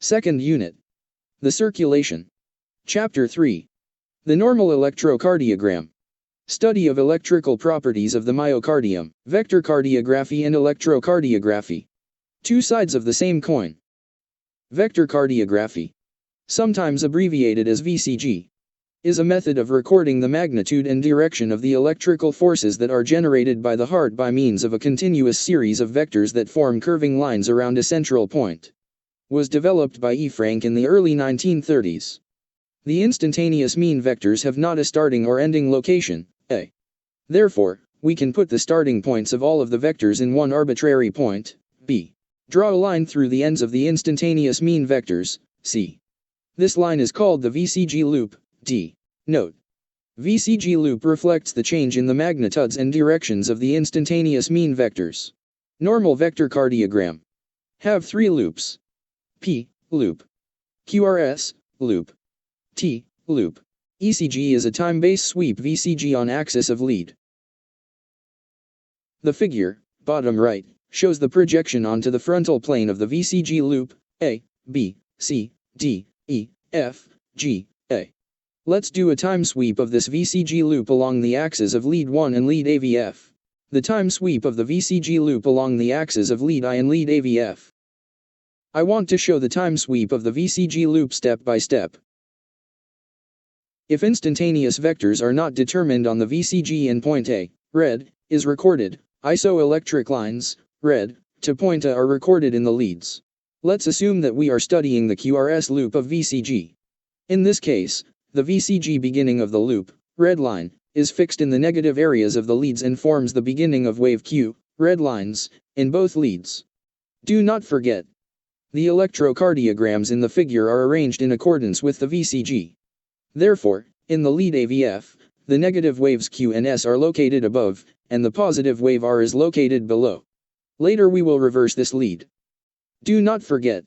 Second Unit. The Circulation. Chapter 3. The Normal Electrocardiogram. Study of electrical properties of the myocardium, vectorcardiography and electrocardiography. Two sides of the same coin. Vectorcardiography, sometimes abbreviated as VCG, is a method of recording the magnitude and direction of the electrical forces that are generated by the heart by means of a continuous series of vectors that form curving lines around a central point. Was developed by E. Frank in the early 1930s. The instantaneous mean vectors have not a starting or ending location, A. Therefore, we can put the starting points of all of the vectors in one arbitrary point, B. Draw a line through the ends of the instantaneous mean vectors, C. This line is called the VCG loop, D. Note: VCG loop reflects the change in the magnitudes and directions of the instantaneous mean vectors. Normal vectorcardiogram have three loops: P. Loop, QRS. Loop, T. Loop. ECG is a time-based sweep VCG on axis of lead. The figure, bottom right, shows the projection onto the frontal plane of the VCG loop, A, B, C, D, E, F, G, A. Let's do a time sweep of this VCG loop along the axis of lead 1 and lead AVF. The time sweep of the VCG loop along the axis of lead I and lead AVF. I want to show the time sweep of the VCG loop step by step. If instantaneous vectors are not determined on the VCG in point A, red, is recorded, isoelectric lines, red, to point A are recorded in the leads. Let's assume that we are studying the QRS loop of VCG. In this case, the VCG beginning of the loop, red line, is fixed in the negative areas of the leads and forms the beginning of wave Q, red lines, in both leads. Do not forget, the electrocardiograms in the figure are arranged in accordance with the VCG. Therefore, in the lead AVF, the negative waves Q and S are located above, and the positive wave R is located below. Later we will reverse this lead. Do not forget,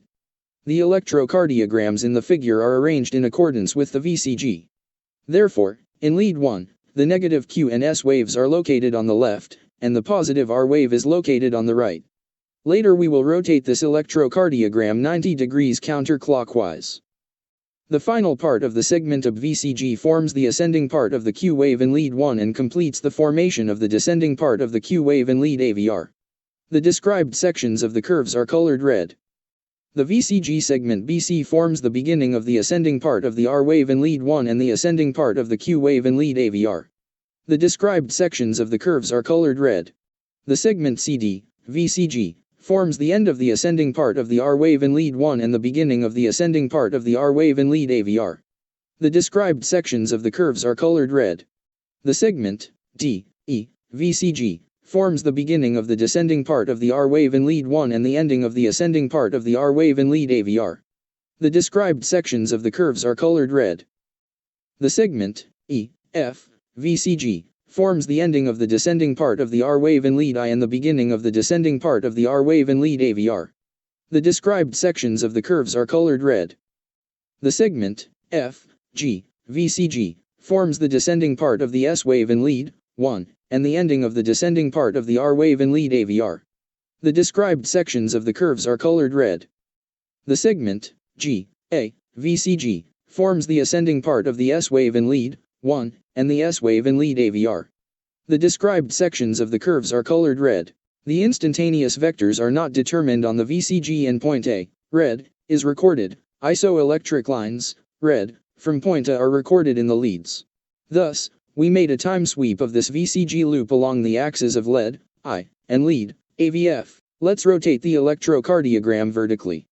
the electrocardiograms in the figure are arranged in accordance with the VCG. Therefore, in lead 1, the negative Q and S waves are located on the left, and the positive R wave is located on the right. Later we will rotate this electrocardiogram 90 degrees counterclockwise. The final part of the segment of VCG forms the ascending part of the Q wave in lead 1 and completes the formation of the descending part of the Q wave in lead AVR. The described sections of the curves are colored red. The VCG segment BC forms the beginning of the ascending part of the R wave in lead 1 and the ascending part of the Q wave in lead AVR. The described sections of the curves are colored red. The segment CD, VCG, forms the end of the ascending part of the R wave in lead 1 and the beginning of the ascending part of the R wave in lead AVR. The described sections of the curves are colored red. The segment D, E, VCG, forms the beginning of the descending part of the R wave in lead 1 and the ending of the ascending part of the R wave in lead AVR. The described sections of the curves are colored red. The segment E, F, VCG, forms the ending of the descending part of the R wave in lead I and the beginning of the descending part of the R wave in lead AVR. The described sections of the curves are colored red. The segment F, G, VCG, forms the descending part of the S wave in lead 1, and the ending of the descending part of the R wave in lead AVR. The described sections of the curves are colored red. The segment G, A, VCG, forms the ascending part of the S wave in lead 1, and the S wave in lead AVR. The described sections of the curves are colored red. The instantaneous vectors are not determined on the VCG in point A, red, is recorded, isoelectric lines, red, from point A are recorded in the leads. Thus, we made a time sweep of this VCG loop along the axis of lead, I, and lead, AVF. Let's rotate the electrocardiogram vertically.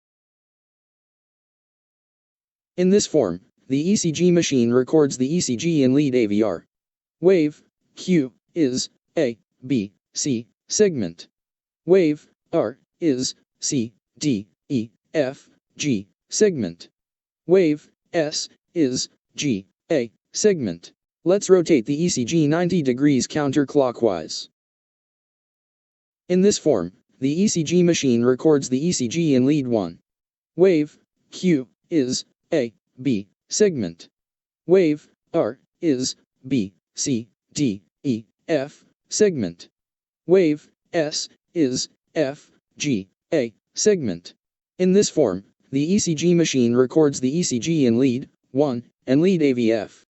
In this form, the ECG machine records the ECG in lead AVR. Wave Q is A, B, C, segment. Wave R is C, D, E, F, G, segment. Wave S is G, A, segment. Let's rotate the ECG 90 degrees counterclockwise. In this form, the ECG machine records the ECG in lead 1. Wave Q is A, B, segment. Wave R is B, C, D, E, F, segment. Wave S is F, G, A, segment. In this form, The ECG machine records the ECG in lead 1 and lead AVF.